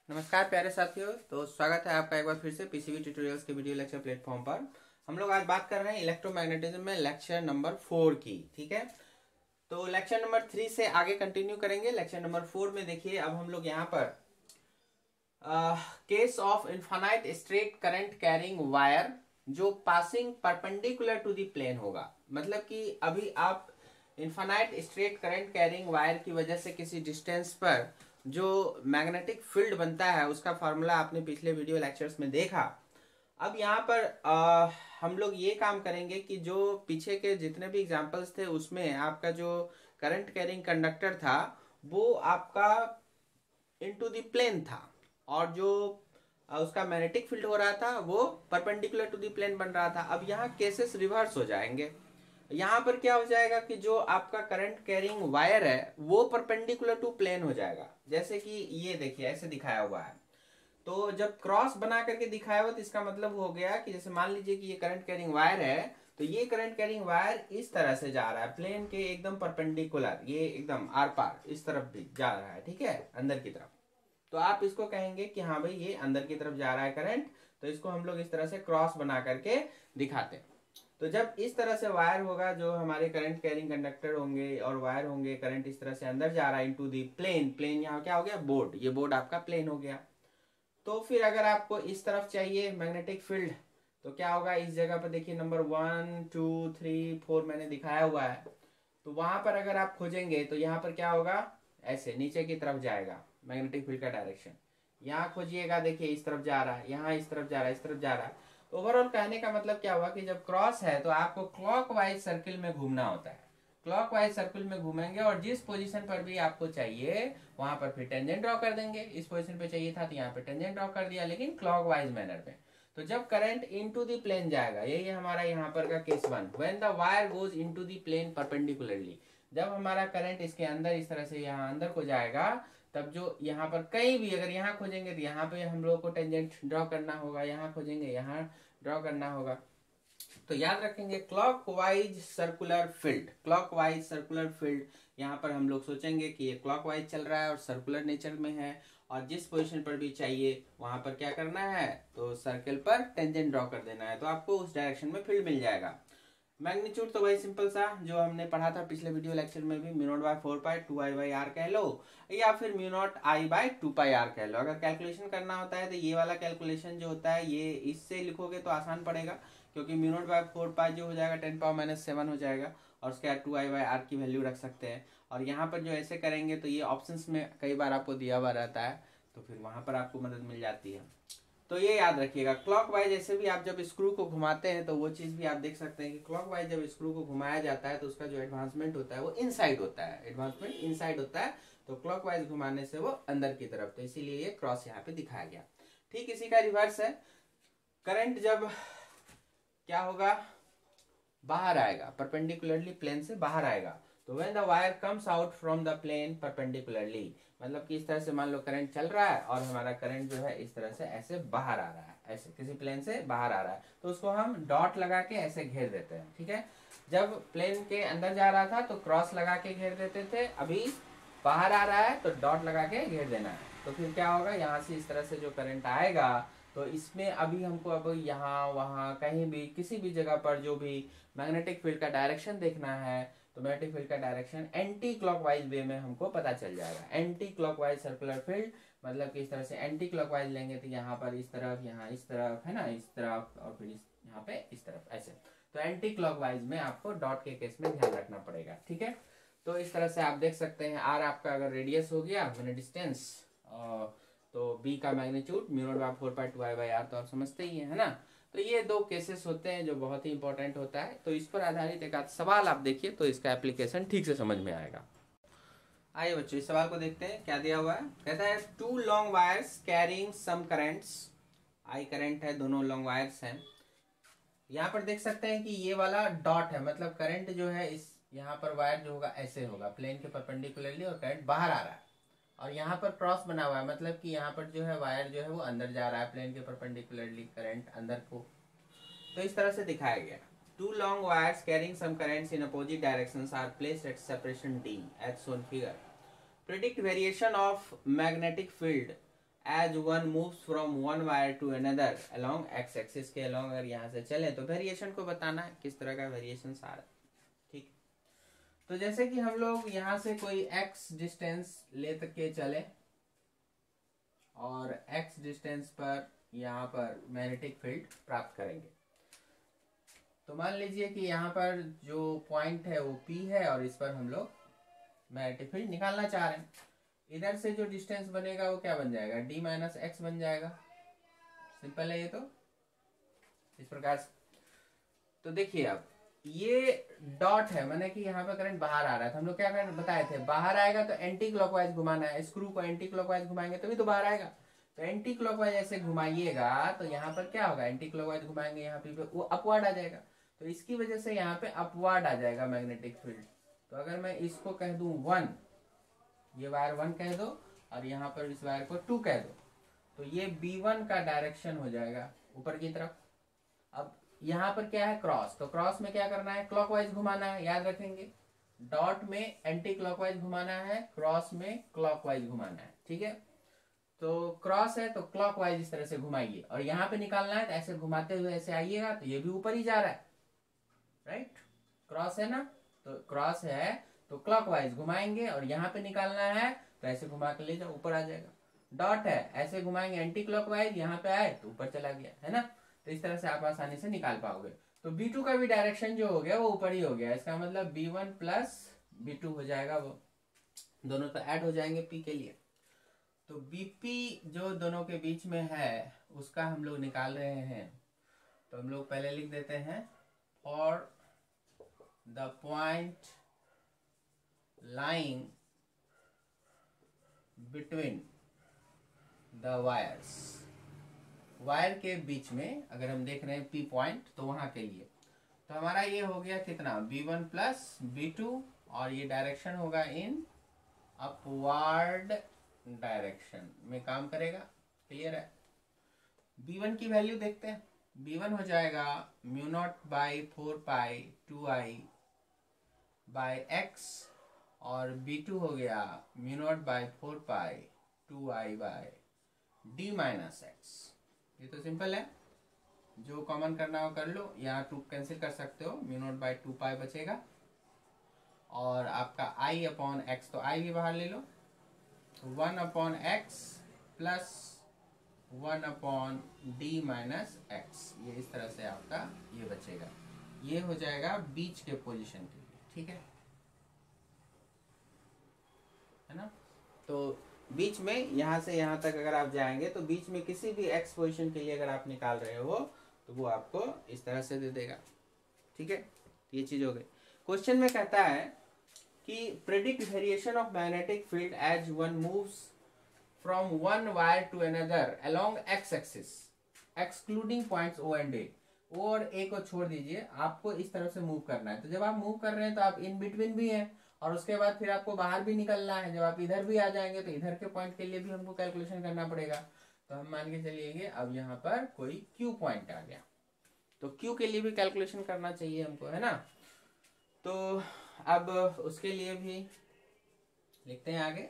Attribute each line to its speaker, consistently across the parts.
Speaker 1: नमस्कार प्यारे साथियों। तो स्वागत है आपका एक बार फिर से पीसीबी ट्यूटोरियल्स के वीडियो लेक्चर प्लेटफॉर्म पर। हम लोग आज बात कर रहे हैं इलेक्ट्रोमैग्नेटिज्म में लेक्चर नंबर 4 की। ठीक है, तो लेक्चर नंबर 3 से आगे कंटिन्यू करेंगे। लेक्चर नंबर 4 में देखिए, अब हम लोग यहाँ पर case of infinite straight current carrying wire जो passing perpendicular to the plane होगा। मतलब कि अभी आप infinite straight current carrying wire की वजह से किसी डिस्टेंस पर जो मैग्नेटिक फील्ड बनता है उसका फॉर्मूला आपने पिछले वीडियो लेक्चर्स में देखा। अब यहाँ पर हम लोग ये काम करेंगे कि जो पीछे के जितने भी एग्जांपल्स थे उसमें आपका जो करंट कैरिंग कंडक्टर था वो आपका इनटू द प्लेन था, और जो उसका मैग्नेटिक फील्ड हो रहा था वो परपेंडिकुलर टू द प्लेन बन रहा था। अब यहाँ केसेस रिवर्स हो जाएंगे। यहाँ पर क्या हो जाएगा कि जो आपका करंट कैरिंग वायर है वो परपेंडिकुलर टू प्लेन हो जाएगा। जैसे कि ये देखिए ऐसे दिखाया हुआ है। तो जब क्रॉस बना करके दिखाया हुआ तो इसका मतलब हो गया कि जैसे मान लीजिए कि ये करंट कैरिंग वायर है, तो ये करंट कैरिंग वायर इस तरह से जा रहा है प्लेन के एकदम परपेंडिकुलर, ये एकदम आर पार इस तरफ भी जा रहा है। ठीक है, अंदर की तरफ। तो आप इसको कहेंगे कि हाँ भाई ये अंदर की तरफ जा रहा है करंट, तो इसको हम लोग इस तरह से क्रॉस बना करके दिखाते हैं। तो जब इस तरह से वायर होगा, जो हमारे करंट कैरिंग कंडक्टर होंगे और वायर होंगे, करंट इस तरह से अंदर जा रहा है इनटू दी प्लेन। प्लेन यहाँ क्या हो गया, बोर्ड, ये बोर्ड आपका प्लेन हो गया। तो फिर अगर आपको इस तरफ चाहिए मैग्नेटिक फील्ड तो क्या होगा, इस जगह पर देखिए नंबर 1 2 3 4 मैंने दिखाया हुआ है। तो वहां पर अगर आप खोजेंगे तो यहाँ पर क्या होगा, ऐसे नीचे की तरफ जाएगा मैग्नेटिक फील्ड का डायरेक्शन। यहाँ खोजिएगा, देखिए इस तरफ जा रहा है, यहाँ इस तरफ जा रहा है, इस तरफ जा रहा है। तो ओवरऑल कहने का मतलब क्या हुआ कि जब क्रॉस है तो आपको क्लॉकवाइज सर्किल में घूमना होता है। क्लॉकवाइज सर्किल में घूमेंगे और जिस पोजीशन पर भी आपको चाहिए वहां पर फिर टेंजेंट ड्रॉ कर देंगे। इस पोजीशन पे चाहिए था तो यहाँ पे टेंजेंट ड्रॉ कर दिया, लेकिन क्लॉकवाइज मैनर में। तो जब करंट इनटू द प्लेन जाएगा, यही है हमारा यहाँ पर का case 1, when the wire goes into the plane perpendicularly. जब हमारा करंट इसके अंदर इस तरह से यहाँ अंदर को जाएगा, तब जो यहाँ पर कहीं भी अगर यहाँ खोजेंगे तो यहाँ पे हम लोग को टेंजेंट ड्रॉ करना होगा, यहाँ खोजेंगे यहाँ ड्रॉ करना होगा। तो याद रखेंगे clockwise circular field, clockwise circular field. यहाँ पर हम लोग सोचेंगे कि ये क्लॉकवाइज चल रहा है और सर्कुलर नेचर में है, और जिस पोजीशन पर भी चाहिए वहां पर क्या करना है, तो सर्कल पर टेंजेंट ड्रॉ कर देना है, तो आपको उस डायरेक्शन में फील्ड मिल जाएगा। मैग्नीट्यूड तो वही सिंपल सा जो हमने पढ़ा था पिछले वीडियो लेक्चर में भी, mu naught by 4 pi 2 I by R कह लो, या फिर mu naught I by 2 pi R कह लो। अगर कैलकुलेशन करना होता है तो ये वाला कैलकुलेशन जो होता है ये इससे लिखोगे तो आसान पड़ेगा, क्योंकि म्यू नॉट बाय 4 पाई जो हो जाएगा 10⁻⁻7 हो जाएगा, और उसके बाद 2 आई बाई आर की वैल्यू रख सकते हैं। और यहाँ पर जो ऐसे करेंगे तो ये ऑप्शंस में कई बार आपको दिया हुआ रहता है, तो फिर वहां पर आपको मदद मिल जाती है। तो ये याद रखिएगा, क्लॉकवाइज ऐसे भी आप जब स्क्रू को घुमाते हैं तो वो चीज भी आप देख सकते हैं कि क्लॉकवाइज जब स्क्रू को घुमाया जाता है तो उसका जो एडवांसमेंट होता है वो इनसाइड होता है, एडवांसमेंट इनसाइड होता है। तो क्लॉकवाइज घुमाने से वो अंदर की तरफ, तो इसीलिए ये क्रॉस यहाँ पे दिखाया गया। ठीक इसी का रिवर्स है, करंट जब क्या होगा, बाहर आएगा, परपेंडिकुलरली प्लेन से बाहर आएगा। तो when the wire comes out from the plane perpendicularly, मतलब कि इस तरह से मान लो करंट चल रहा है और हमारा करंट जो है इस तरह से ऐसे बाहर आ रहा है, ऐसे किसी प्लेन से बाहर आ रहा है, तो उसको हम डॉट लगा के ऐसे घेर देते हैं। ठीक है, जब प्लेन के अंदर जा रहा था तो क्रॉस लगा के घेर देते थे, अभी बाहर आ रहा है तो डॉट लगा के घेर देना है। तो फिर क्या होगा, यहाँ से इस तरह से जो करंट आएगा तो इसमें अभी हमको अब यहाँ वहाँ कहीं भी किसी भी जगह पर जो भी मैग्नेटिक फील्ड का डायरेक्शन देखना है तो मैग्नेटिक फील्ड का डायरेक्शन एंटी क्लॉकवाइज वे में हमको पता चल जाएगा। एंटी क्लॉकवाइज सर्कुलर फील्ड मतलब कि इस तरह से एंटी क्लॉकवाइज लेंगे तो यहाँ पर इस तरफ, यहाँ इस तरफ है ना, इस तरफ, और फिर यहाँ पे इस तरफ ऐसे। तो एंटी क्लॉकवाइज में आपको डॉट के केस में ध्यान रखना पड़ेगा। ठीक है, तो इस तरह से आप देख सकते हैं, आर आपका अगर रेडियस हो गया मैंने डिस्टेंस, तो बी का magnitude mu naught by 4 pi 2 I by R, तो आप समझते ही है ना। तो ये दो केसेस होते हैं जो बहुत ही इंपॉर्टेंट होता है। तो इस पर आधारित एक आध सवाल आप देखिए तो इसका एप्लीकेशन ठीक से समझ में आएगा। आइए बच्चों इस सवाल को देखते हैं, क्या दिया हुआ है। कहता है 2 long wires carrying some currents, I current है, दोनों लॉन्ग वायर्स हैं। यहाँ पर देख सकते हैं कि ये वाला डॉट है, मतलब करंट जो है इस यहाँ पर वायर जो होगा ऐसे होगा प्लेन के परपेंडिकुलरली, और करंट बाहर आ रहा है। और यहाँ पर क्रॉस बना हुआ है, मतलब कि यहाँ पर जो है वायर जो है वो अंदर जा रहा है प्लेन के परपेंडिकुलरली, करंट अंदर को। तो इस तरह से दिखाया गया। 2 long wires carrying some currents in opposite directions are placed at separation D as shown figure. Predict variation of magnetic field as one moves from one wire to another along X axis के along अगर यहाँ से चले तो variation को बताना है किस तरह का वेरिएशन आ रहा है। ठीक, तो जैसे कि हम लोग यहाँ से कोई x डिस्टेंस ले तक के चले और x डिस्टेंस पर यहाँ पर मैग्नेटिक फील्ड प्राप्त करेंगे। तो मान लीजिए कि यहाँ पर जो पॉइंट है वो P है और इस पर हम लोग मैग्नेटिक फील्ड निकालना चाह रहे हैं। इधर से जो डिस्टेंस बनेगा वो क्या बन जाएगा, d माइनस एक्स बन जाएगा। सिंपल है ये तो इस प्रकार से। तो देखिए अब ये डॉट है, माने कि यहाँ पे करंट बाहर आ रहा है, तो हम लोग क्या करंट बताए थे, बाहर आएगा तो एंटी क्लॉकवाइज घुमाना है। स्क्रू को एंटी क्लॉकवाइज घुमाएंगे तभी तो बाहर आएगा। तो एंटी क्लॉकवाइज ऐसे घुमाइएगा तो यहाँ पर क्या होगा, एंटी क्लॉकवाइज घुमाएंगे यहाँ पे वो अपवर्ड आ जाएगा। तो इसकी वजह से यहाँ पे अपवर्ड आ जाएगा मैग्नेटिक फील्ड। तो अगर मैं इसको कह दूं 1, ये वायर 1 कह दो और यहाँ पर इस वायर को 2 कह दो, तो ये B1 का डायरेक्शन हो जाएगा ऊपर की तरफ। अब यहाँ पर क्या है, क्रॉस, तो क्रॉस में क्या करना है, क्लॉकवाइज घुमाना है, याद रखेंगे। डॉट में एंटी क्लॉकवाइज घुमाना है, क्रॉस में क्लॉकवाइज घुमाना है। ठीक है, तो क्रॉस है तो क्लॉकवाइज इस तरह से घुमाइए और यहाँ पे निकालना है तो ऐसे घुमाते हुए ऐसे आइएगा तो ये भी ऊपर ही जा रहा है, राइट। क्रॉस है ना, तो क्रॉस है तो क्लॉकवाइज घुमाएंगे और यहाँ पे निकालना है तो ऐसे घुमा के ले जाओ, ऊपर आ जाएगा। डॉट है, ऐसे घुमाएंगे एंटी क्लॉकवाइज, यहाँ पे आए तो ऊपर चला गया, है ना। तो इस तरह से आप आसानी से निकाल पाओगे। तो B2 का भी डायरेक्शन जो हो गया वो ऊपर ही हो गया, इसका मतलब B1 प्लस B2 हो जाएगा, वो दोनों तो ऐड हो जाएंगे P के लिए। तो BP जो दोनों के बीच में है उसका हम लोग निकाल रहे हैं। तो हम लोग पहले लिख देते हैं, और the point lying between the wires, wire के बीच में अगर हम देख रहे हैं P पॉइंट तो वहां के लिए, तो हमारा ये हो गया कितना, B1 प्लस B2 और ये डायरेक्शन होगा इन अपवर्ड डायरेक्शन में काम करेगा। क्लियर है। B1 की वैल्यू देखते हैं, B1 हो जाएगा μ0/4 2i बाय x और B2 हो गया μ0/4 2i bye d minus x. ये तो सिंपल है, जो कॉमन करना हो कर लो, यहाँ 2 कैंसिल कर सकते हो, μ0/2 बचेगा और आपका i अपॉन एक्स, तो i भी बाहर ले लो, 1 upon x plus 1 upon d minus x. ये इस तरह से आपका ये बचेगा, ये हो जाएगा बीच के पोजीशन के लिए। ठीक है ना। तो बीच में यहाँ से यहाँ तक अगर आप जाएंगे तो बीच में किसी भी एक्स पोजीशन के लिए अगर आप निकाल रहे हो तो वो आपको इस तरह से दे देगा। ठीक है, ये चीज हो गई। क्वेश्चन में कहता है कि predict variation of magnetic field as one moves from one wire to another along X axis excluding points O and A। O और A को छोड़ दीजिए, आपको इस तरह से मूव करना है। तो जब आप मूव कर रहे हैं तो आप इन बिटवीन भी हैं और उसके बाद फिर आपको बाहर भी निकलना है। जब आप इधर भी आ जाएंगे तो इधर के पॉइंट के लिए भी हमको कैलकुलेशन करना पड़ेगा। तो हम मान के चलिए अब यहाँ पर कोई Q पॉइंट आ गया, तो Q के लिए भी कैलकुलेशन करना चाहिए हमको, है ना। तो अब उसके लिए भी लिखते हैं आगे,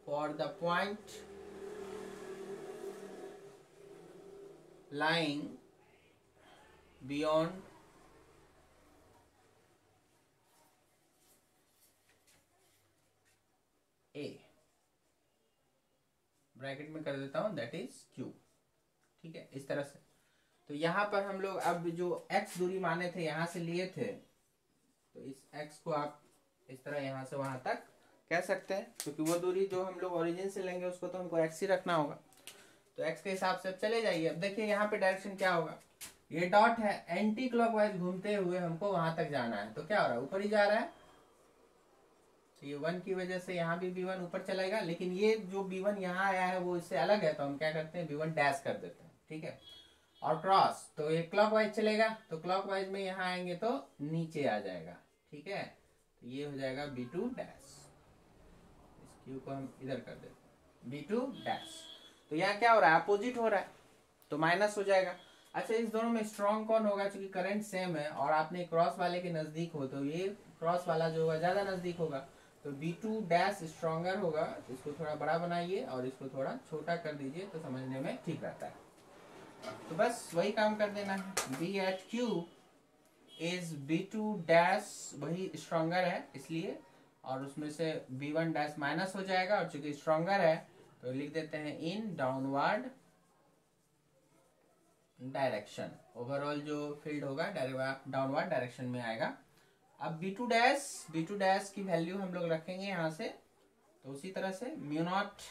Speaker 1: for the point lying beyond A, bracket में कर देता हूं, दैट इज Q। ठीक है, इस तरह से। तो यहां पर हम लोग अब जो x दूरी माने थे यहां से लिए थे, तो इस x को आप इस तरह यहां से वहां तक कह सकते हैं, क्योंकि वो दूरी जो हम लोग ओरिजिन से लेंगे उसको तो हमको x ही रखना होगा। तो x के हिसाब से अब चले जाइए। अब देखिए यहाँ पे डायरेक्शन क्या होगा, ये डॉट है, एंटी क्लॉकवाइज घूमते हुए हमको वहां तक जाना है, तो क्या हो रहा है, ऊपर ही जा रहा है। तो ये 1 की वजह से यहाँ भी B1 ऊपर चलेगा, लेकिन ये जो B1 यहाँ आया है वो इससे अलग है, तो हम क्या करते हैं B1 डैश कर देते हैं। ठीक है, और क्रॉस, तो ये क्लॉकवाइज चलेगा, तो क्लॉकवाइज में यहाँ आएंगे तो नीचे आ जाएगा। ठीक है, तो ये हो जाएगा B2 डैश, इस Q को हम इधर कर देते हैं B2 डैश। तो यहाँ क्या हो रहा है, अपोजिट हो रहा है, तो माइनस हो जाएगा। अच्छा, इस दोनों में स्ट्रॉन्ग कौन होगा, क्योंकि करंट सेम है और आपने क्रॉस वाले के नजदीक हो, तो ये क्रॉस वाला जो होगा ज्यादा नजदीक होगा, तो B2 डैश स्ट्रॉन्गर होगा, तो इसको थोड़ा बड़ा बनाइए और इसको थोड़ा छोटा कर दीजिए तो समझने में ठीक रहता है। तो बस वही काम कर देना है। B at Q is B2 dash वही स्ट्रॉन्गर है इसलिए, और उसमें से B1 डैश माइनस हो जाएगा, और चूंकि स्ट्रॉन्गर है तो लिख देते हैं इन डाउनवर्ड डायरेक्शन। ओवरऑल जो फील्ड होगा डाउनवर्ड डायरेक्शन में आएगा। अब B2 डैश की वैल्यू हम लोग रखेंगे यहाँ से, तो उसी तरह से म्यू नॉट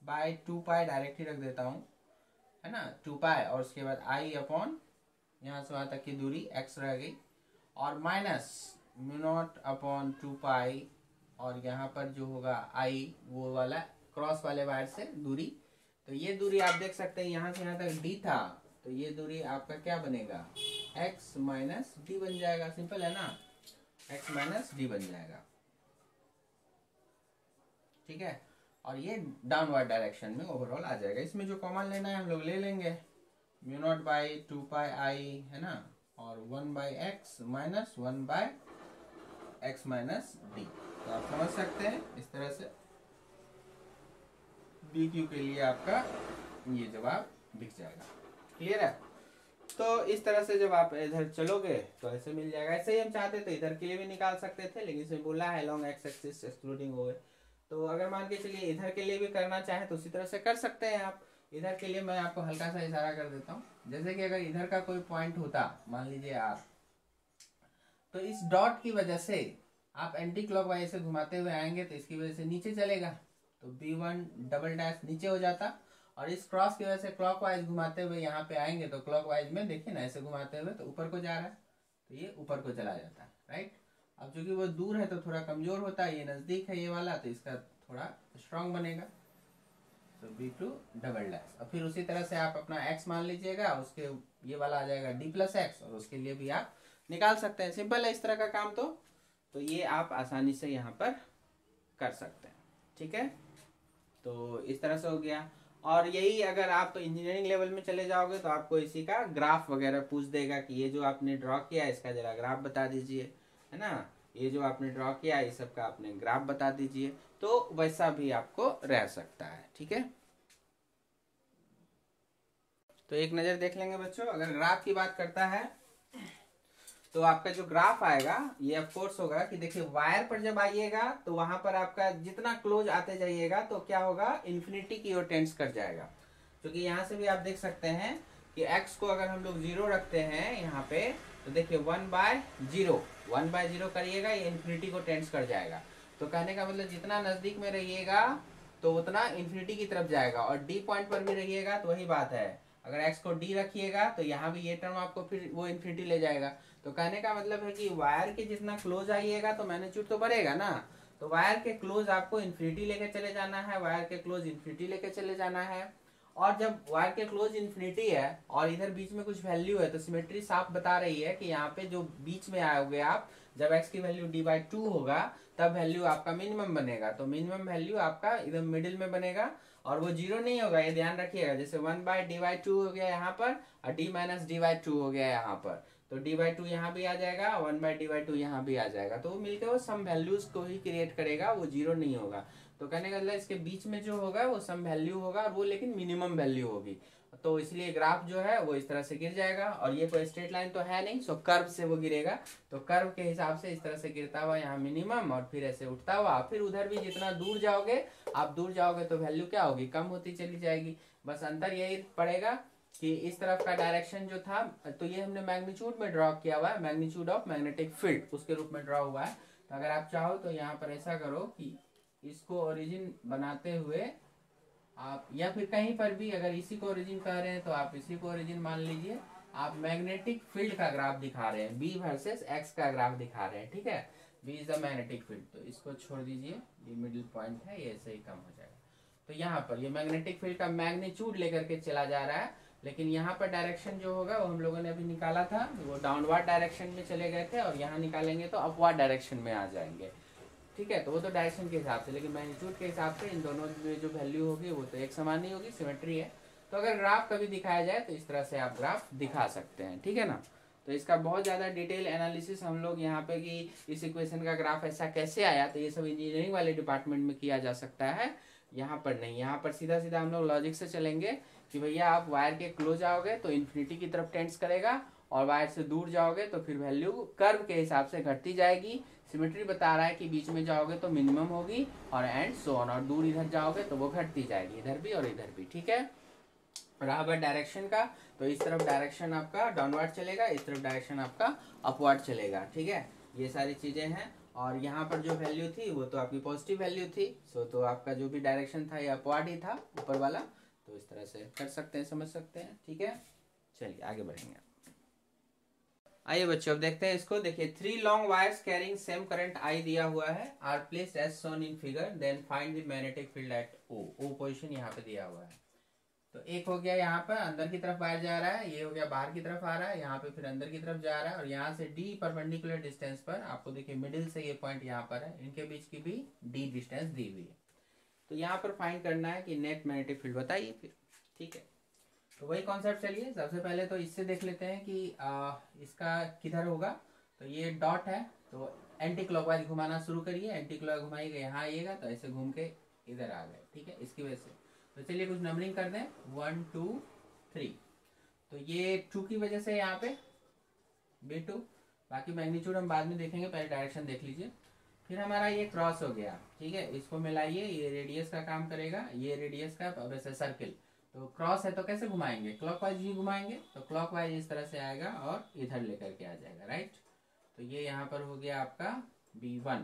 Speaker 1: बाय 2 पाई डायरेक्ट ही रख देता हूँ, है ना, 2 पाई, और उसके बाद I अपॉन यहाँ से वहाँ तक की दूरी x रह गई, और माइनस म्यू नॉट अपॉन 2 पाई, और यहाँ पर जो होगा I वो वाला क्रॉस वाले वायर से दूरी। तो ये दूरी आप देख सकते हैं यहाँ से यहाँ तक d था, तो ये दूरी आपका क्या बनेगा, x माइनस डी बन जाएगा। सिंपल है ना, x माइनस डी बन जाएगा, ठीक है। और ये डाउनवर्ड डायरेक्शन में ओवरऑल आ जाएगा। इसमें जो कॉमन लेना है हम लोग ले लेंगे, mu naught by 2 pi I, है ना, और 1 by x minus 1 by x minus D. तो आप समझ सकते हैं इस तरह से बी क्यू के लिए आपका ये जवाब दिख जाएगा। क्लियर है? तो इस तरह से जब आप इधर चलोगे तो ऐसे मिल जाएगा। ऐसे ही हम चाहते तो इधर के लिए भी निकाल सकते थे, लेकिन इसमें बोला है लॉन्ग एक्स एक्सिस एक्सक्लूडिंग ओए। तो अगर मान के चलिए इधर के लिए भी करना चाहे तो उसी तरह से कर सकते हैं आप। इधर के लिए मैं आपको हल्का सा इशारा कर देता हूँ, जैसे कि अगर इधर का कोई पॉइंट होता, मान लीजिए आप, तो इस डॉट की वजह से आप एंटी क्लॉकवाइज से घुमाते हुए आएंगे तो इसकी वजह से नीचे चलेगा, तो B1 डबल डैश नीचे हो जाता, और इस क्रॉस की वजह से क्लॉकवाइज घुमाते हुए यहाँ पे आएंगे तो क्लॉकवाइज में देखिए ना ऐसे घुमाते हुए तो ऊपर को जा रहा है, तो ये ऊपर को चला जाता है, राइट। अब चूंकि वो दूर है तो थोड़ा कमजोर होता है, ये नजदीक है ये वाला, तो इसका थोड़ा स्ट्रांग बनेगा, तो B2 डबल डैश। और फिर उसी तरह से आप अपना x मान लीजिएगा, उसके ये वाला आ जाएगा D प्लस एक्स, और उसके लिए भी आप निकाल सकते हैं। सिंपल है इस तरह का काम। तो ये आप आसानी से यहाँ पर कर सकते हैं, ठीक है। तो इस तरह से हो गया। और यही अगर आप तो इंजीनियरिंग लेवल में चले जाओगे तो आपको इसी का ग्राफ वगैरह पूछ देगा कि ये जो आपने ड्रॉ किया इसका जरा ग्राफ बता दीजिए, है ना, ये जो आपने ड्रॉ किया इस सब का आपने ग्राफ बता दीजिए, तो वैसा भी आपको रह सकता है, ठीक है। तो एक नजर देख लेंगे बच्चों। अगर ग्राफ की बात करता है तो आपका जो ग्राफ आएगा ये ऑफ कोर्स होगा कि देखिए वायर पर जब आइएगा तो वहां पर आपका जितना क्लोज आते जाइएगा तो क्या होगा, इन्फिनिटी की ओर टेंड्स कर जाएगा। क्योंकि यहाँ से भी आप देख सकते हैं कि x को अगर हम लोग 0 रखते हैं यहाँ पे, तो देखिए 1/0 करिएगा, ये इन्फिनिटी को टेंड्स कर जाएगा। तो कहने का मतलब जितना नजदीक में रहिएगा तो उतना इन्फिनिटी की तरफ जाएगा, और डी पॉइंट पर भी रहिएगा तो वही बात है, अगर x को d रखिएगा तो यहाँ भी ये टर्म आपको फिर वो इन्फिनिटी ले जाएगा। तो कहने का मतलब है कि वायर के जितना क्लोज आइएगा तो मैग्नीट्यूड तो बढ़ेगा ना, तो वायर के क्लोज आपको इन्फिनिटी लेके चले जाना है, वायर के क्लोज इन्फिनिटी लेके चले जाना है। और जब वायर के क्लोज इन्फिनिटी है और इधर बीच में कुछ वैल्यू है तो सिमेट्री साफ बता रही है कि यहाँ पे जो बीच में आओगे आप, जब x की वैल्यू d/2 होगा तब वैल्यू आपका मिनिमम बनेगा, तो मिनिमम वैल्यू आपका इधर मिडिल में बनेगा, और वो 0 नहीं होगा, ये ध्यान रखिएगा। जैसे 1/d/2 हो गया यहाँ पर, और d - d/2 हो गया यहाँ पर, तो d/2 यहाँ भी आ जाएगा, 1/d/2 यहाँ भी आ जाएगा, तो वो मिलकर वो सम वैल्यूज को ही क्रिएट करेगा, वो 0 नहीं होगा। तो कहने का मतलब इसके बीच में जो होगा वो सम वैल्यू होगा, और वो लेकिन मिनिमम वैल्यू होगी, तो इसलिए ग्राफ जो है वो इस तरह से गिर जाएगा। और ये कोई स्ट्रेट लाइन तो है नहीं, सो कर्व से वो गिरेगा, तो कर्व के हिसाब से इस तरह से गिरता हुआ यहाँ मिनिमम, और फिर ऐसे उठता हुआ, फिर उधर भी जितना दूर जाओगे आप दूर जाओगे तो वैल्यू क्या होगी, कम होती चली जाएगी। बस अंतर यही पड़ेगा कि इस तरफ का डायरेक्शन जो था, तो ये हमने मैग्नीट्यूड में ड्रॉ किया हुआ है, मैग्नीट्यूड ऑफ मैग्नेटिक फील्ड उसके रूप में ड्रॉ हुआ है। तो अगर आप चाहो तो यहाँ पर ऐसा करो कि इसको ओरिजिन बनाते हुए आप, या फिर कहीं पर भी अगर इसी को ओरिजिन कह रहे हैं तो आप इसी को ओरिजिन मान लीजिए, आप मैग्नेटिक फील्ड का ग्राफ दिखा रहे हैं, B वर्सेस X का ग्राफ दिखा रहे हैं, ठीक है, B is the magnetic field, तो इसको छोड़ दीजिए, ये मिडिल पॉइंट है, ये ऐसे ही कम हो जाएगा। तो यहाँ पर ये मैग्नेटिक फील्ड का मैग्नीट्यूड लेकर के चला जा रहा है, लेकिन यहाँ पर डायरेक्शन जो होगा वो हम लोगों ने अभी निकाला था, वो डाउनवर्ड डायरेक्शन में चले गए थे, और यहाँ निकालेंगे तो अपवर्ड डायरेक्शन में आ जाएंगे, ठीक है। तो वो तो डायरेक्शन के हिसाब से, लेकिन मैग्नीट्यूड के हिसाब से इन दोनों में जो वैल्यू होगी वो तो एक समान नहीं होगी, सिमेट्री है। तो अगर ग्राफ कभी दिखाया जाए तो इस तरह से आप ग्राफ दिखा सकते हैं, ठीक है ना। तो इसका बहुत ज़्यादा डिटेल एनालिसिस हम लोग यहाँ पे कि इस इक्वेशन का ग्राफ ऐसा कैसे आया, तो ये सब इंजीनियरिंग वाले डिपार्टमेंट में किया जा सकता है, यहाँ पर नहीं। यहाँ पर सीधा सीधा हम लोग लॉजिक से चलेंगे कि भैया आप वायर के क्लोज आओगे तो इन्फिनिटी की तरफ टेंड्स करेगा, और वायर से दूर जाओगे तो फिर वैल्यू कर्व के हिसाब से घटती जाएगी। सिमेट्री बता रहा है कि बीच में जाओगे तो मिनिमम होगी और एंड सो ऑन, और दूर इधर जाओगे तो वो घटती जाएगी, इधर भी और इधर भी, ठीक है। बराबर डायरेक्शन का, तो इस तरफ डायरेक्शन आपका डाउनवर्ड चलेगा, इस तरफ डायरेक्शन आपका अपवर्ड चलेगा, ठीक है। ये सारी चीजें हैं। और यहाँ पर जो वैल्यू थी वो तो आपकी पॉजिटिव वैल्यू थी, सो तो आपका जो भी डायरेक्शन था ये अपवर्ड ही था ऊपर वाला। तो इस तरह से कर सकते हैं, समझ सकते हैं, ठीक है। चलिए आगे बढ़ेंगे। आइए बच्चों अब देखते हैं इसको। देखिए 3 long wires carrying same current I दिया हुआ है, are placed as shown in figure, then find the magnetic field at O. O position यहाँ पे दिया हुआ है। तो एक हो गया यहाँ पर अंदर की तरफ वायर जा रहा है, ये हो गया बाहर की तरफ आ रहा है, यहाँ पे फिर अंदर की तरफ जा रहा है, और यहाँ से डी परपेंडिकुलर डिस्टेंस पर आपको देखिए मिडिल से ये पॉइंट यहाँ पर है, इनके बीच की भी डी डिस्टेंस दी हुई है। तो यहाँ पर फाइंड करना है कि नेट मैग्नेटिक फील्ड बताइए फिर, ठीक है। तो वही कॉन्सेप्ट, चलिए सबसे पहले तो इससे देख लेते हैं कि इसका किधर होगा। तो ये डॉट है, तो एंटी क्लॉकवाइज घुमाना शुरू करिए, एंटी क्लॉक घुमाइएगा, यहाँ आइएगा तो ऐसे घूम के इधर आ गए, ठीक है, इसकी वजह से। तो चलिए कुछ नंबरिंग कर दें, 1 2 3। तो ये 2 की वजह से यहाँ पे B2, बाकी मैग्नीट्यूड हम बाद में देखेंगे, पहले डायरेक्शन देख लीजिए। फिर हमारा ये क्रॉस हो गया, ठीक है, इसको मिलाइए, ये रेडियस का काम करेगा, ये रेडियस का, अब ऐसे सर्किल, तो क्रॉस है तो कैसे घुमाएंगे, क्लॉकवाइज ही घुमाएंगे, तो क्लॉकवाइज इस तरह से आएगा और इधर लेकर के आ जाएगा, राइट। तो ये यहाँ पर हो गया आपका B1,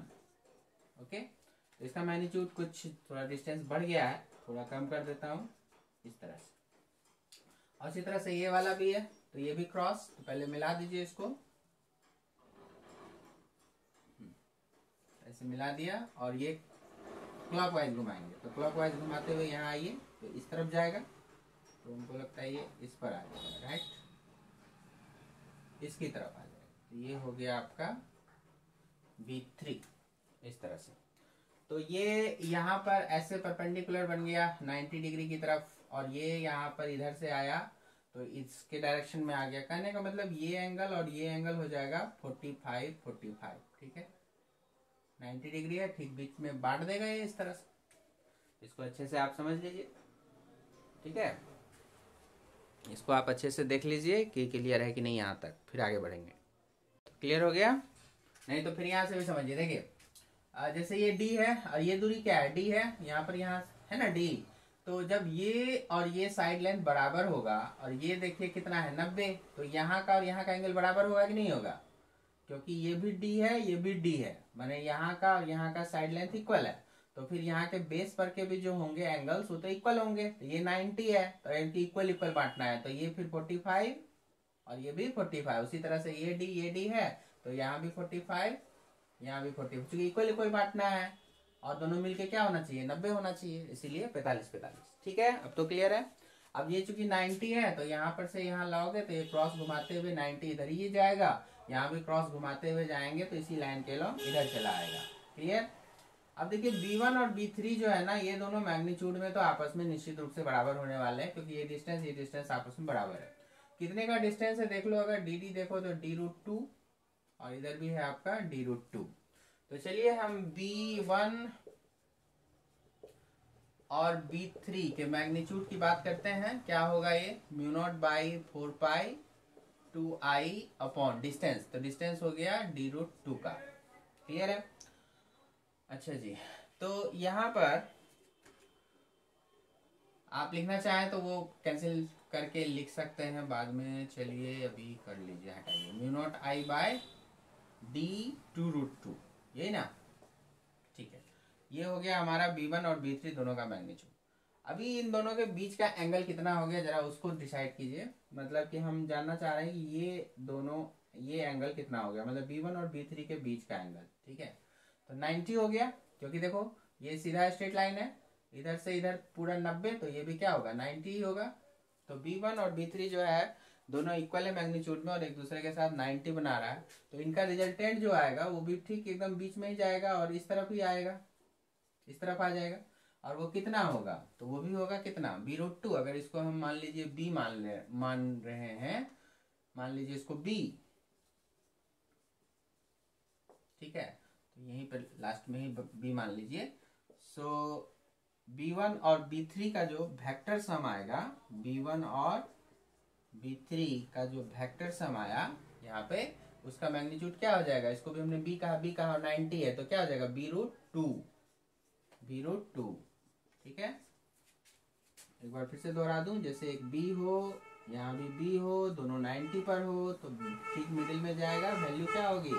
Speaker 1: ओके। तो इसका मैग्नीट्यूड कुछ थोड़ा डिस्टेंस बढ़ गया है, थोड़ा कम कर देता हूँ इस तरह से। और इसी तरह से ये वाला भी है, तो ये भी क्रॉस, तो पहले मिला दीजिए इसको, ऐसे मिला दिया, और ये क्लॉकवाइज घुमाएंगे, तो क्लॉकवाइज घुमाते हुए यहाँ आइए तो इस तरफ जाएगा, तो उनको लगता है ये इस पर आ जाएगा, राइट, इसकी तरफ आ जाएगा। तो ये हो गया आपका B3 इस तरह से। तो ये यहाँ पर ऐसे परपेंडिकुलर बन गया 90 डिग्री की तरफ, और ये यहाँ पर इधर से आया तो इसके डायरेक्शन में आ गया। कहने का मतलब ये एंगल और ये एंगल हो जाएगा 45 45, ठीक है, 90 डिग्री है, ठीक बीच में बांट देगा ये इस तरह से। इसको अच्छे से आप समझ लीजिए, ठीक है, इसको आप अच्छे से देख लीजिए कि क्लियर है कि नहीं यहाँ तक, फिर आगे बढ़ेंगे। तो क्लियर हो गया, नहीं तो फिर यहाँ से भी समझिए। देखिए जैसे ये D है और ये दूरी क्या है, D है, यहाँ पर, यहाँ है ना D। तो जब ये और ये साइड लेंथ बराबर होगा, और ये देखिए कितना है 90, तो यहाँ का और यहाँ का एंगल बराबर होगा कि नहीं होगा, क्योंकि ये भी D है ये भी D है, माने यहाँ का और यहाँ का साइड लेंथ इक्वल है, तो फिर यहाँ के बेस पर के भी जो होंगे एंगल्स वो तो इक्वल होंगे। तो ये 90 है तो इनकी इक्वल इक्वल बांटना है, तो ये फिर 45 और ये भी 45, उसी तरह से ये D है तो यहाँ भी 45, यहाँ भी 40, क्योंकि इक्वल इक्वल बांटना है, और दोनों मिलके क्या होना चाहिए 90 होना चाहिए, इसीलिए 45 45, ठीक है। अब तो क्लियर है। अब ये चूंकि 90 है तो यहाँ पर से यहाँ लाओगे तो ये क्रॉस घुमाते हुए 90 इधर ही जाएगा, यहाँ भी क्रॉस घुमाते हुए जाएंगे तो इसी लाइन के लॉन्ग इधर चला आएगा, क्लियर। अब देखिए B1 और B3 जो है ना, ये दोनों मैग्नीट्यूड में तो आपस में निश्चित रूप से बराबर होने वाले हैं, क्योंकि ये डिस्टेंस आपस में बराबर है। कितने का डिस्टेंस है देख लो, अगर DD देखो तो D√2, और इधर भी है आपका D√2। तो चलिए हम B1 और B3 के मैग्नीट्यूड की बात करते हैं। क्या होगा ये, μ0/4π 2I अपॉन डिस्टेंस, तो डिस्टेंस हो गया D√2 का, क्लियर है। अच्छा जी, तो यहाँ पर आप लिखना चाहें तो वो कैंसिल करके लिख सकते हैं बाद में, चलिए अभी कर लीजिए, हटाइए, μ0I/D2√2, यही ना, ठीक है। ये हो गया हमारा B1 और B3 दोनों का मैग्नीट्यूड। अभी इन दोनों के बीच का एंगल कितना हो गया जरा उसको डिसाइड कीजिए, मतलब कि हम जानना चाह रहे हैं कि ये दोनों, ये एंगल कितना हो गया, मतलब B1 और B3 के बीच का एंगल, ठीक है। तो 90 हो गया, क्योंकि देखो ये सीधा स्ट्रेट लाइन है, इधर से इधर पूरा 90, तो ये भी क्या होगा 90 ही होगा। तो B1 और B3 जो है दोनों इक्वल है मैग्नीट्यूड में और एक दूसरे के साथ 90 बना रहा है, तो इनका रिजल्टेंट जो आएगा वो भी ठीक एकदम बीच में ही जाएगा और इस तरफ ही आएगा, इस तरफ आ जाएगा। और वो कितना होगा, तो वो भी होगा कितना B√2। अगर इसको हम मान लीजिए B मान रहे हैं, मान लीजिए इसको B, ठीक है, तो यहीं पर लास्ट में ही बी मान लीजिए। सो B1 और B3 का जो वेक्टर सम आएगा, B1 और B3 का जो वेक्टर सम आया यहाँ पे, उसका मैग्नीट्यूड क्या हो जाएगा, इसको भी हमने B कहा और 90 है तो क्या हो जाएगा B√2, ठीक है। एक बार फिर से दोहरा दूं, जैसे एक B हो, यहाँ भी B हो, दोनों 90 पर हो, तो ठीक मिडिल में जाएगा, वैल्यू क्या होगी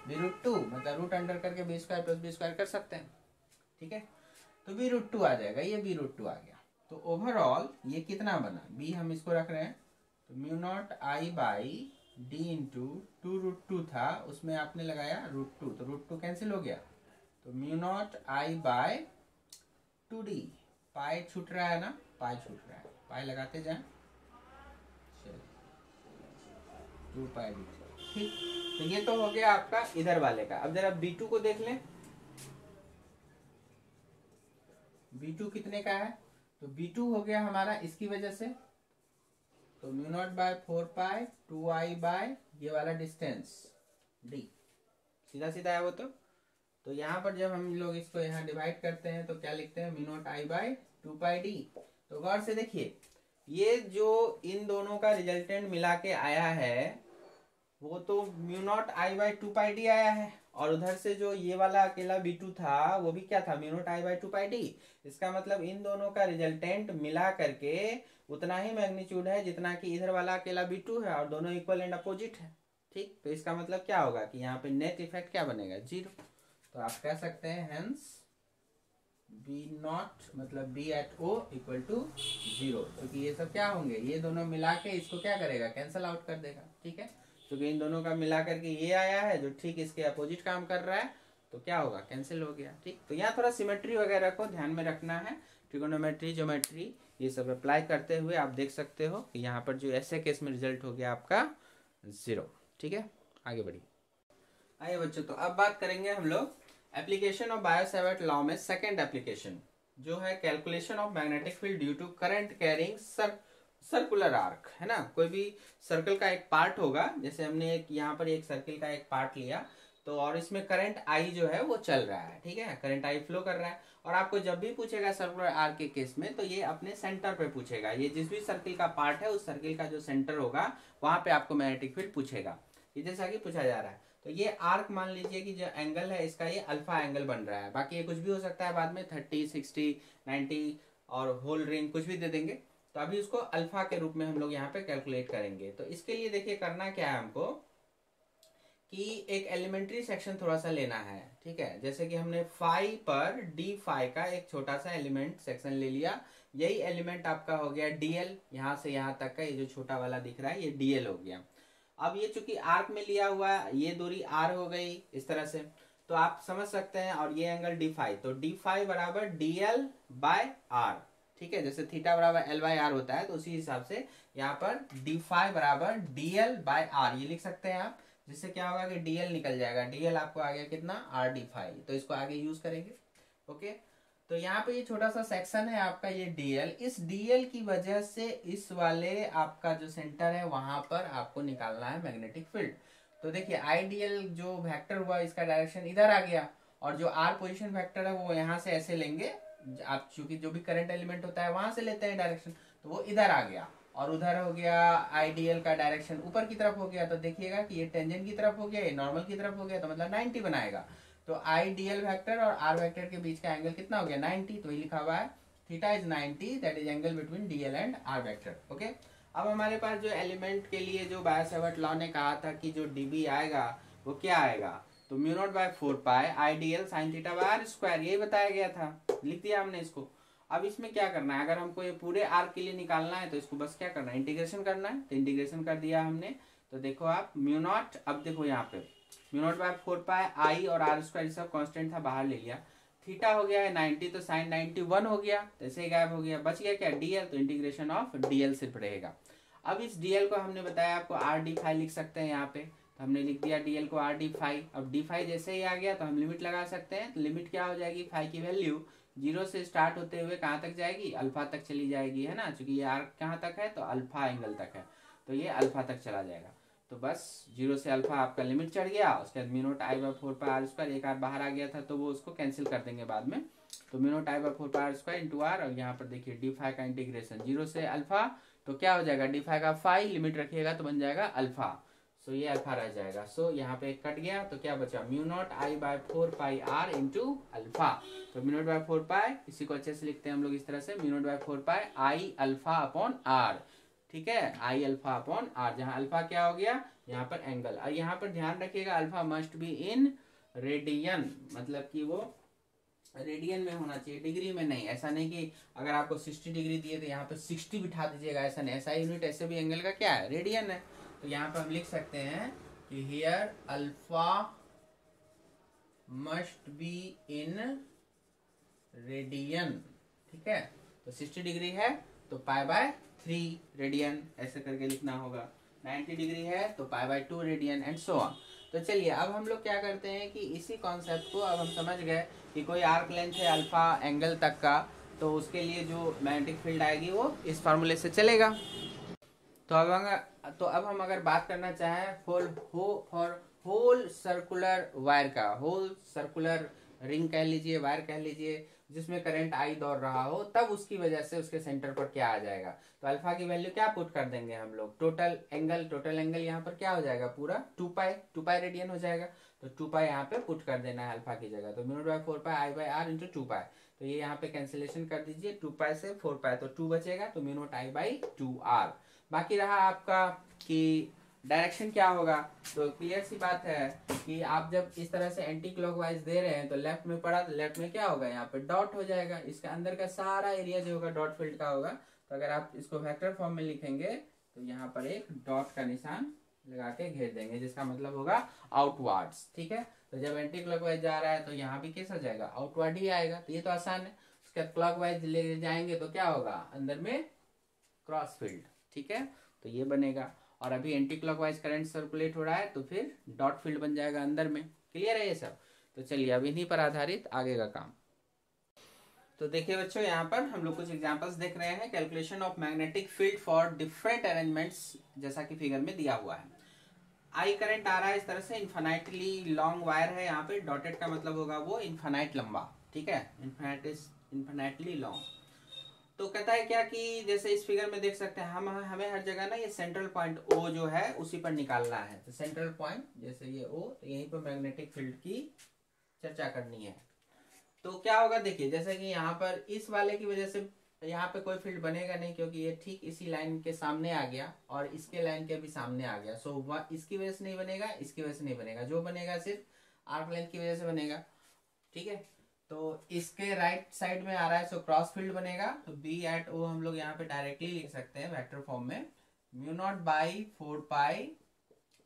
Speaker 1: B√2, मतलब रूट अंडर करके B² + B² कर सकते हैं, ठीक है। तो B√2 आ जाएगा, ये B√2 आ गया। तो ओवरऑल ये कितना बना, B हम इसको रख रहे हैं, तो μ0I/d × 2√2 था, उसमें आपने लगाया √2, तो √2 कैंसिल हो गया, तो μ0I/2d, पाई छूट रहा है ना, पाई छूट रहा है, पाई लगाते जाएं, चलिए 2πd, ठीक। तो ये तो हो गया आपका इधर वाले का। अब जरा B2 को देख लें, B2 कितने का है, तो B2 हो गया हमारा इसकी वजह से, तो μ0/4π 2I/ ये वाला डिस्टेंस d, सीधा सीधा है वो। तो यहाँ पर जब हम लोग इसको यहाँ डिवाइड करते हैं तो क्या लिखते हैं, μ0I/2πd। तो गौर से देखिए, ये जो इन दोनों का रिजल्टेंट मिला के आया है वो तो μ0I/2πd आया है, और उधर से जो ये वाला अकेला B2 था वो भी क्या था, μ0I/2πd। इसका मतलब इन दोनों का रिजल्टेंट मिला करके उतना ही मैग्नीट्यूड है जितना कि इधर वाला अकेला B2 है, और दोनों इक्वल एंड अपोजिट है, ठीक। तो इसका मतलब क्या होगा कि यहाँ पे नेट इफेक्ट क्या बनेगा, 0। तो आप कह सकते हैं हेंस B0 मतलब B@O = 0, क्योंकि ये सब क्या होंगे, ये दोनों मिला के इसको क्या करेगा, कैंसल आउट कर देगा, ठीक है। क्योंकि इन दोनों का मिला करके ये आया है जो ठीक इसके अपोजिट काम कर रहा है, तो क्या होगा, कैंसिल हो गया, ठीक। तो यहाँ थोड़ा सिमेट्री वगैरह को ध्यान में रखना है, ट्रिगोनोमेट्री, ज्योमेट्री, ये सब अप्लाई करते हुए आप देख सकते हो कि यहाँ पर जो ऐसे केस में रिजल्ट हो गया आपका 0, ठीक है। आगे बढ़िए, आइए बच्चों, तो अब बात करेंगे हम लोग एप्लीकेशन ऑफ बायो-सैवर्ट लॉ में सेकंड एप्लीकेशन, जो है calculation of magnetic field due to current carrying circular arc, है ना। कोई भी सर्कल का एक पार्ट होगा, जैसे हमने एक यहाँ पर एक सर्कल का एक पार्ट लिया, तो और इसमें करंट आई जो है वो चल रहा है, ठीक है, करंट आई फ्लो कर रहा है, और आपको जब भी पूछेगा सर्कुलर आर्क के केस में तो ये अपने सेंटर पे पूछेगा, ये जिस भी सर्कल का पार्ट है उस सर्कल का जो सेंटर होगा वहां पे आपको मैग्नेटिक फील्ड पूछेगा, ये जैसा कि पूछा जा रहा है। तो ये आर्क मान लीजिए कि जो एंगल है इसका ये अल्फा एंगल बन रहा है, बाकी ये कुछ भी हो सकता है बाद में 30, 60, 90 और होल रिंग कुछ भी दे देंगे। तो अभी उसको अल्फा के रूप में हम लोग यहाँ पे कैलकुलेट करेंगे। तो इसके लिए देखिए करना क्या है हमको कि एक एलिमेंट्री सेक्शन थोड़ा सा लेना है, ठीक है। जैसे कि हमने फाई पर डी फाई का एक छोटा सा एलिमेंट सेक्शन ले लिया, यही एलिमेंट आपका हो गया डीएल, यहाँ से यहाँ तक का ये जो छोटा वाला दिख रहा है ये डीएल हो गया। अब ये चूंकि आर्क में लिया हुआ है, ये दूरी आर हो गई इस तरह से, तो आप समझ सकते हैं, और ये एंगल डी फाई, तो डी फाई बराबर DL/R, ठीक है। जैसे थीटा बराबर L/R होता है, तो उसी हिसाब से यहाँ पर डी फाई बराबर DL/R ये लिख सकते हैं आप, जिससे क्या होगा कि DL निकल जाएगा, DL आपको आ गया कितना RD फाई, तो इसको आगे यूज करेंगे, ओके। तो यहाँ पे ये छोटा सा सेक्शन है आपका ये DL, इस DL की वजह से इस वाले आपका जो सेंटर है वहां पर आपको निकालना है मैग्नेटिक फील्ड। तो देखिए आईडीएल जो वेक्टर हुआ इसका डायरेक्शन इधर आ गया, और जो आर पोजीशन वेक्टर है वो यहाँ से ऐसे लेंगे, आप चूंकि जो भी करंट एलिमेंट होता है वहां से लेते हैं डायरेक्शन, तो वो इधर आ गया, और उधर हो गया आईडीएल का डायरेक्शन ऊपर की तरफ हो गया, तो देखिएगा कि ये टेंजेंट की तरफ हो गया, ये नॉर्मल की तरफ हो गया, तो मतलब 90 बनाएगा। तो आई डीएल वेक्टर और आर वेक्टर के बीच का एंगल कितना हो गया 90, तो ये लिखा हुआ है theta is 90, that is angle between DL and R vector, okay. अब हमारे पास जो एलिमेंट के लिए जो बायो-सैवर्ट लॉ ने कहा था कि जो डीबी आएगा वो क्या आएगा, तो μ0/4π IDL sin theta by R square, यही बताया गया था, लिख दिया हमने इसको। अब इसमें क्या करना है, अगर हमको ये पूरे आर्क के लिए निकालना है तो इसको बस क्या करना है, इंटीग्रेशन करना है, तो इंटीग्रेशन कर दिया हमने। तो देखो आप μ0, अब देखो यहाँ पे μ0/4π आई और आर स्क्वायर सब कांस्टेंट था, बाहर ले लिया, थीटा हो गया है 90, तो साइन 91 हो गया, तो ऐसे ही गायब हो गया, बच गया क्या डीएल, तो इंटीग्रेशन ऑफ डीएल सिर्फ रहेगा। अब इस डीएल को हमने बताया आपको आर डी फाई लिख सकते हैं यहाँ पे, तो हमने लिख दिया डीएल को आर डी फाई। अब डी फाई जैसे ही आ गया तो हम लिमिट लगा सकते हैं, तो लिमिट क्या हो जाएगी, फाई की वैल्यू 0 से स्टार्ट होते हुए कहाँ तक जाएगी, अल्फा तक चली जाएगी, है ना, चूंकि ये आर कहाँ तक है, तो अल्फा एंगल तक है, तो ये अल्फा तक चला जाएगा। तो बस 0 से अल्फा आपका लिमिट चढ़ गया, उसके बाद mu naught I by 4 pi r square, एक आर बाहर आ गया था तो वो उसको कैंसिल कर देंगे बाद में, तो mu naught I by 4 pi r square into r, और यहाँ पर देखिए डी फाई का इंटीग्रेशन 0 से अल्फा, तो क्या हो जाएगा डी फाई का फाई लिमिट रखिएगा तो बन जाएगा अल्फा, सो ये अल्फा रह जाएगा, सो यहाँ पे कट गया तो क्या बचा mu naught I by 4 pi r into alpha, तो म्यू नॉट बाय 4 पाई, इसी को अच्छे से लिखते हैं हम लोग इस तरह से, mu naught by 4 pi I alpha upon r, ठीक है, आई अल्फा अपॉन आर, जहां अल्फा क्या हो गया यहाँ पर एंगल, और यहाँ पर ध्यान रखिएगा alpha must be in radian, मतलब कि वो रेडियन में होना चाहिए, डिग्री में नहीं, ऐसा नहीं कि अगर आपको 60 डिग्री दिए तो यहाँ पे 60 बिठा दीजिएगा, ऐसा नहीं, ऐसा यूनिट ऐसे भी एंगल का क्या है रेडियन है, तो यहाँ पे हम लिख सकते हैं कि here alpha must be in radian, ठीक है, तो 60 डिग्री है तो पाई बाय 3 रेडियन ऐसे करके लिखना होगा, 90 डिग्री है तो pi by 2 radian and so on. तो चलिए अब हम लोग क्या करते हैं कि इसी कॉन्सेप्ट को अब हम समझ गए कि कोई आर्क लेंथ है अल्फा एंगल तक का, तो उसके लिए जो मैग्नेटिक फील्ड आएगी वो इस फार्मूले से चलेगा। तो अब हम अगर बात करना चाहें फॉर होल सर्कुलर वायर का, होल सर्कुलर रिंग कह लीजिए, वायर कह लीजिए, जिसमें करंट आई दौड़ रहा हो, तब उसकी वजह से उसके सेंटर पर क्या आ जाएगा, तो अल्फा की वैल्यू क्या पुट कर देंगे हम लोग, टोटल एंगल यहाँ पर क्या हो जाएगा पूरा 2 पाई रेडियन हो जाएगा, तो 2 पाई यहाँ पे पुट कर देना है अल्फा की जगह, तो mu naught by 4 pi I by r into 2 pi, तो ये यहाँ पे कैंसिलेशन कर दीजिए, 2 पाई से 4 पाई तो 2 बचेगा, तो mu naught I by 2 r. बाकी रहा आपका कि डायरेक्शन क्या होगा, तो क्लियर सी बात है कि आप जब इस तरह से एंटी क्लॉकवाइज दे रहे हैं तो लेफ्ट में पड़ा तो लेफ्ट में क्या होगा यहाँ पे डॉट हो जाएगा, इसके अंदर का सारा एरिया जो होगा डॉट फील्ड का होगा, तो अगर आप इसको वेक्टर फॉर्म में लिखेंगे तो यहाँ पर एक डॉट का निशान लगा के घेर देंगे, जिसका मतलब होगा आउटवर्ड्स, ठीक है, तो जब एंटी क्लॉकवाइज जा रहा है तो यहाँ भी कैसा जाएगा आउटवर्ड ही आएगा, तो ये तो आसान है, उसके बाद क्लॉकवाइज ले जाएंगे तो क्या होगा अंदर में क्रॉस फील्ड, ठीक है, तो ये बनेगा, और अभी एंटी क्लॉकवाइज करंट सर्कुलेट हो रहा है तो फिर डॉट फील्ड बन जाएगा अंदर में, क्लियर है ये सब। तो चलिए अब इन्हीं पर आधारित आगे का काम, तो देखिए बच्चों यहाँ पर हम लोग कुछ एग्जांपल्स देख रहे हैं, calculation of magnetic field for different arrangements, जैसा कि फिगर में दिया हुआ है, आई करंट आ रहा है इस तरह से, इन्फिनाइटली लॉन्ग वायर है, यहाँ पे डॉटेड का मतलब होगा वो इन्फिनाइट लंबा, ठीक है, इन्फिनाइटली लॉन्ग, तो कहता है क्या कि जैसे इस फिगर में देख सकते हैं हमें हर जगह ना ये सेंट्रल पॉइंट ओ जो है उसी पर निकालना है, तो सेंट्रल पॉइंट जैसे ये ओ, तो यहीं पर मैग्नेटिक फील्ड की चर्चा करनी है, तो क्या होगा देखिए जैसे कि यहाँ पर इस वाले की वजह से यहाँ पे कोई फील्ड बनेगा नहीं, क्योंकि ये ठीक इसी लाइन के सामने आ गया और इसके लाइन के भी सामने आ गया, सो इसकी वजह से नहीं बनेगा, इसकी वजह से नहीं बनेगा, जो बनेगा सिर्फ आर्क लेंथ की वजह से बनेगा, ठीक है, तो इसके राइट साइड में आ रहा है सो क्रॉस फील्ड बनेगा, तो बी एट ओ हम लोग यहाँ पे डायरेक्टली लिख सकते हैं वेक्टर फॉर्म में, mu naught by 4 pi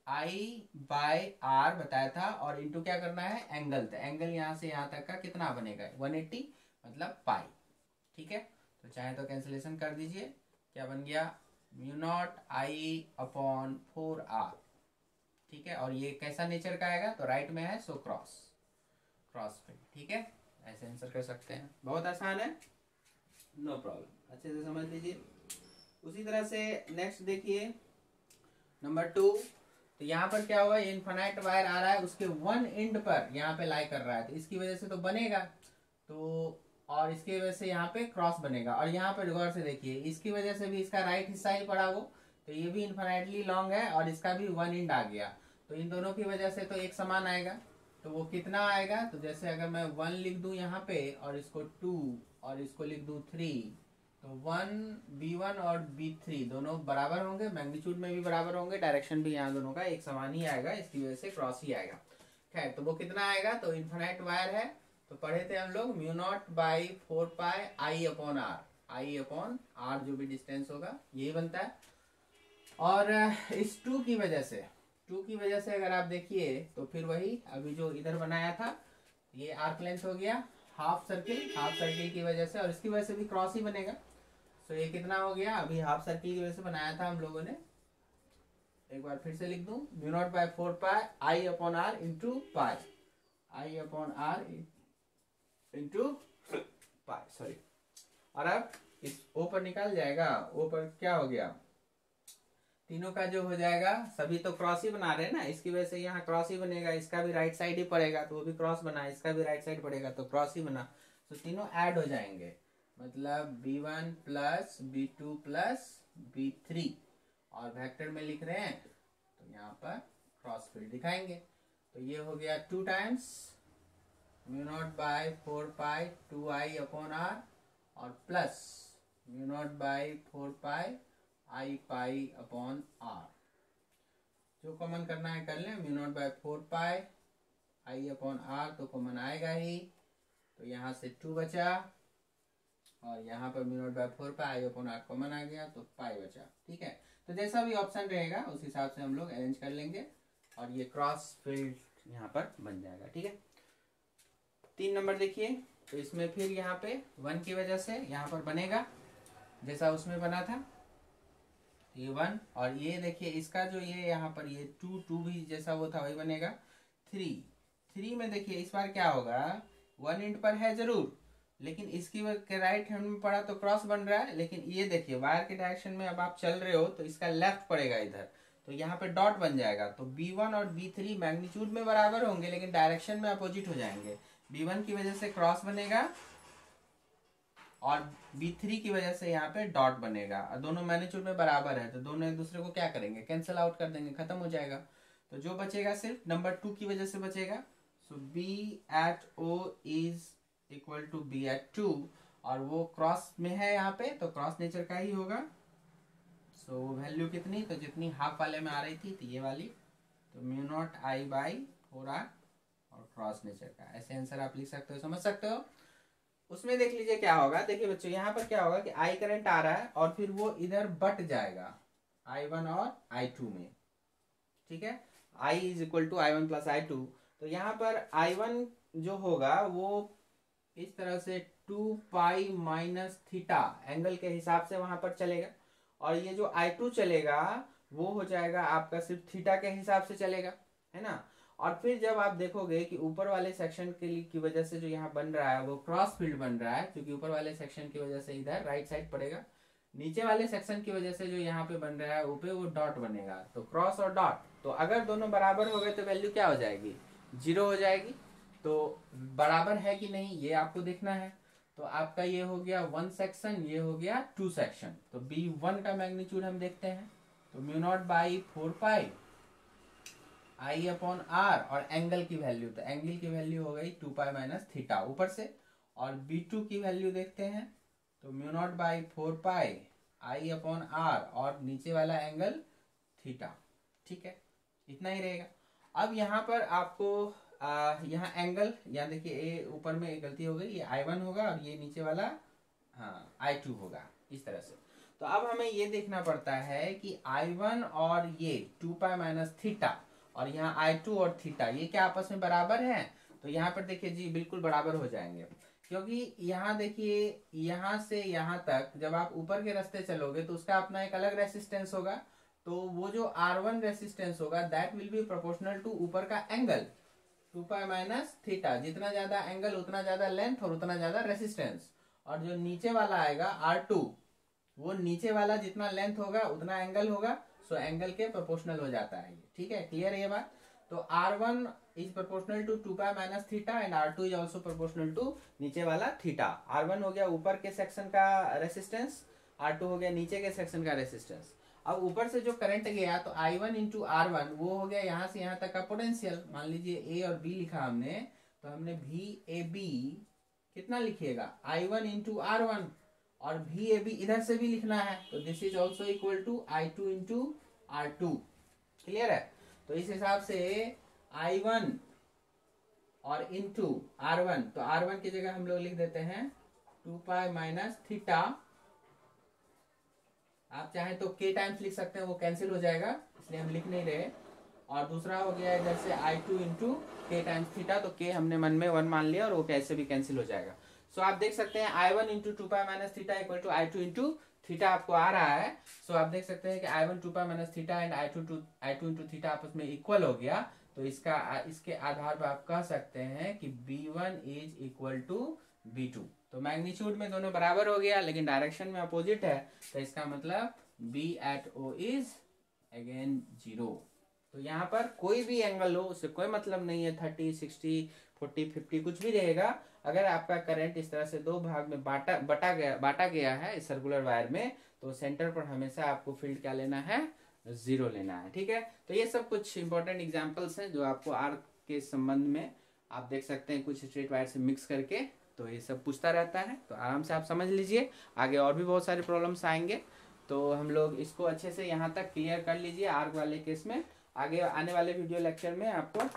Speaker 1: I by r बताया था, और इनटू क्या करना है एंगल, तो एंगल यहाँ से यहाँ तक का कितना बनेगा 180 मतलब पाई, ठीक है, तो चाहे तो कैंसिलेशन कर दीजिए, क्या बन गया mu naught I upon 4 r, ठीक है, और ये कैसा नेचर का आएगा तो राइट में है सो क्रॉस फील्ड, ठीक है, ऐसे आंसर कर सकते हैं, बहुत आसान है, नो प्रॉब्लम, अच्छे से समझ लीजिए। उसी तरह से नेक्स्ट देखिए नंबर 2, तो यहाँ पर क्या हुआ, इनफाइनाइट वायर आ रहा है, उसके वन एंड पर यहाँ पे लाई कर रहा है, तो इसकी वजह से तो बनेगा, तो और इसकी वजह से यहाँ पे क्रॉस बनेगा, और यहाँ पर गौर से देखिए इसकी वजह से भी इसका राइट हिस्सा ही पड़ा वो, तो ये भी इनफाइनाइटली लॉन्ग है और इसका भी वन एंड आ गया, तो इन दोनों की वजह से तो एक समान आएगा, तो वो कितना आएगा, तो जैसे अगर मैं 1 लिख दूं यहाँ पे और इसको 2 और इसको लिख दूं 3, तो 1 B1 और B3 दोनों बराबर होंगे, मैग्नीट्यूड में भी बराबर होंगे, डायरेक्शन भी यहाँ दोनों का एक समान ही आएगा, इसकी वजह से क्रॉस ही आएगा, खैर तो वो कितना आएगा, तो इन्फिनाइट वायर है, तो पढ़े थे हम लोग mu naught by 4 pi I upon r जो भी डिस्टेंस होगा यही बनता है, और इस 2 की वजह से अगर आप देखिए तो फिर वही अभी जो इधर बनाया था ये आर्क लेंथ हो गया हाफ सर्किल की वजह से, और इसकी वजह से भी क्रॉस ही बनेगा, तो ये कितना हो गया, अभी हाफ सर्किल की वजह से बनाया था हम लोगों ने, एक बार फिर से लिख दूं mu naught by 4 pi I upon r into pi, I upon r into pi, sorry, और अब इस ओ पर निकाल जाएगा, ओ पर क्या हो गया तीनों का जो हो जाएगा, सभी तो क्रॉस ही बना रहे हैं ना, इसकी वजह से यहाँ क्रॉस ही बनेगा, इसका भी राइट साइड ही पड़ेगा तो वो भी क्रॉस बना, इसका भी राइट साइड पड़ेगा तो क्रॉस ही बना। तो तीनों ऐड हो जाएंगे, मतलब b1 plus b2 plus b3, और वेक्टर में लिख रहे हैं तो यहाँ पर क्रॉस फील्ड दिखाएंगे। तो ये हो गया 2 times mu naught by 4 pi 2i upon r, और plus mu naught by 4 pi I pi upon r. जो कॉमन करना है कर लें, mu naught by 4 pi I upon r तो कॉमन आएगा ही, तो यहाँ से 2 बचा, और यहाँ पर mu naught by 4 pi I upon R common आ गया तो पाई बचा। ठीक है, तो जैसा भी ऑप्शन रहेगा उस हिसाब से हम लोग अरेंज कर लेंगे, और ये क्रॉस फील्ड यहाँ पर बन जाएगा। ठीक है, 3 नंबर देखिए, तो इसमें फिर यहाँ पे 1 की वजह से यहाँ पर बनेगा जैसा उसमें बना था, ये 1, और ये देखिए इसका जो ये यहाँ पर ये 2 भी जैसा वो था वही बनेगा। 3 में देखिए इस बार क्या होगा, 1 इंट पर है जरूर, लेकिन इसकी के राइट हैंड में पड़ा तो क्रॉस बन रहा है, लेकिन ये देखिए वायर के डायरेक्शन में अब आप चल रहे हो तो इसका लेफ्ट पड़ेगा इधर, तो यहाँ पे डॉट बन जाएगा। तो b1 और b3 मैग्नीट्यूड में बराबर होंगे लेकिन डायरेक्शन में अपोजिट हो जाएंगे। b1 की वजह से क्रॉस बनेगा और b3 की वजह से यहाँ पे डॉट बनेगा, और दोनों मैग्नीट्यूड में बराबर है तो दोनों एक दूसरे को क्या करेंगे, कैंसिल आउट कर देंगे, खत्म हो जाएगा। तो जो बचेगा सिर्फ नंबर 2 की वजह से बचेगा। So b at o is equal to b at 2, और वो क्रॉस में है यहाँ पे तो क्रॉस नेचर का ही होगा। सो वैल्यू कितनी, तो जितनी हाफ वाले में आ रही थी तो ये वाली, तो mu naught I by 4r और क्रॉस नेचर का, ऐसे आंसर आप लिख सकते हो, समझ सकते हो। उसमें देख लीजिए क्या होगा, देखिए बच्चों यहाँ पर क्या होगा कि आई करंट आ रहा है और फिर वो इधर बट जाएगा I1 और I2 में। ठीक है, I is equal to I1 plus I2, तो यहाँ पर I1 जो होगा वो इस तरह से 2 पाई माइनस थीटा एंगल के हिसाब से वहां पर चलेगा, और ये जो I2 चलेगा वो हो जाएगा आपका सिर्फ थीटा के हिसाब से चलेगा, है ना। और फिर जब आप देखोगे कि ऊपर वाले सेक्शन की वजह से जो यहाँ बन रहा है वो क्रॉस फील्ड बन रहा है, क्योंकि ऊपर वाले सेक्शन की वजह से इधर राइट साइड पड़ेगा, नीचे वाले सेक्शन की वजह से जो यहाँ पे बन रहा है ऊपर वो डॉट बनेगा, तो क्रॉस और डॉट, तो अगर दोनों बराबर हो गए तो वैल्यू क्या हो जाएगी, 0 हो जाएगी। तो बराबर है कि नहीं ये आपको देखना है। तो आपका ये हो गया 1 सेक्शन, ये हो गया 2 सेक्शन। तो b1 का मैग्नीट्यूड हम देखते हैं, तो mu naught by 4 pi I upon r, और एंगल की वैल्यू, तो एंगल की वैल्यू हो गई 2 पाई माइनस थीटा ऊपर से, और b2 की वैल्यू देखते हैं तो mu naught by 4 pi I upon r, और नीचे वाला एंगल थीटा। ठीक है, इतना ही रहेगा। अब यहाँ पर आपको यहाँ एंगल, यहाँ देखिए ए ऊपर में एक गलती हो गई, ये I1 होगा और ये नीचे वाला हाँ I2 होगा इस तरह से। तो अब हमें ये देखना पड़ता है कि I1 और ये 2 पाई माइनस थीटा और यहाँ I2 और थीटा ये क्या आपस में बराबर है। तो यहाँ पर देखिए जी बिल्कुल बराबर हो जाएंगे, क्योंकि यहाँ देखिए यहाँ से यहाँ तक जब आप ऊपर के रास्ते चलोगे तो उसका अपना एक अलग रेसिस्टेंस होगा, तो वो जो R1 रेसिस्टेंस होगा that will be proportional to ऊपर का एंगल 2 पाई माइनस थीटा, जितना ज्यादा एंगल उतना ज्यादा लेंथ और उतना ज्यादा रेसिस्टेंस, और जो नीचे वाला आएगा R2 वो नीचे वाला जितना लेंथ होगा उतना एंगल होगा, सो एंगल के प्रोपोर्शनल हो जाता है ये। ठीक है, क्लियर ये बात। तो R1 is proportional to 2 pi minus theta and R2 is also proportional to नीचे वाला थीटा। R1 हो गया ऊपर के सेक्शन का रेसिस्टेंस, R2 हो गया नीचे के सेक्शन का रेसिस्टेंस। अब ऊपर से जो करंट गया तो I1 इंटू R1 वो हो गया यहाँ से यहाँ तक का पोटेंशियल। मान लीजिए A और B लिखा हमने, तो हमने VAB कितना लिखिएगा I1 इंटू R1, और VAB इधर से भी लिखना है, तो this is also equal to I2 into R2। Clear है, तो इस हिसाब से I1 और इंटू R1, तो R1 की जगह हम लोग लिख देते हैं 2 पाई माइनस थीटा, आप चाहें तो k टाइम्स लिख सकते हैं, वो कैंसिल हो जाएगा इसलिए हम लिख नहीं रहे। और दूसरा हो गया इधर से I2 इंटू के टाइम्स थीटा, तो k हमने मन में 1 मान लिया और वो कैसे भी कैंसिल हो जाएगा। सो आप देख सकते हैं I1 into 2 pi minus theta equal to I2 into theta आपको आ रहा है। सो आप देख सकते हैं कि I1 2 pi minus theta and I2 into theta आपस में इक्वल हो गया, तो इसके आधार पर आप कह सकते हैं कि B1 is equal to B2। तो मैग्नीट्यूड में दोनों बराबर हो गया लेकिन डायरेक्शन में अपोजिट है, तो इसका मतलब B at O is again 0। तो यहाँ पर कोई भी एंगल हो उससे कोई मतलब नहीं है, 30, 60, 40, 50 कुछ भी रहेगा। अगर आपका करंट इस तरह से दो भाग में बांटा गया है सर्कुलर वायर में, तो सेंटर पर हमेशा आपको फील्ड क्या लेना है, 0 लेना है। ठीक है, तो ये सब कुछ इंपॉर्टेंट एग्जाम्पल्स हैं जो आपको आर्क के संबंध में आप देख सकते हैं कुछ स्ट्रेट वायर से मिक्स करके। तो ये सब पूछता रहता है, तो आराम से आप समझ लीजिए। आगे और भी बहुत सारे प्रॉब्लम्स आएंगे, तो हम लोग इसको अच्छे से यहाँ तक क्लियर कर लीजिए आर्क वाले केस में। आगे आने वाले वीडियो लेक्चर में आपको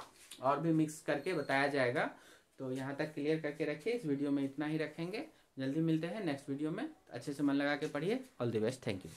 Speaker 1: और भी मिक्स करके बताया जाएगा। तो यहाँ तक क्लियर करके रखिए, इस वीडियो में इतना ही रखेंगे। जल्दी मिलते हैं नेक्स्ट वीडियो में। अच्छे से मन लगा के पढ़िए। All the best, thank you.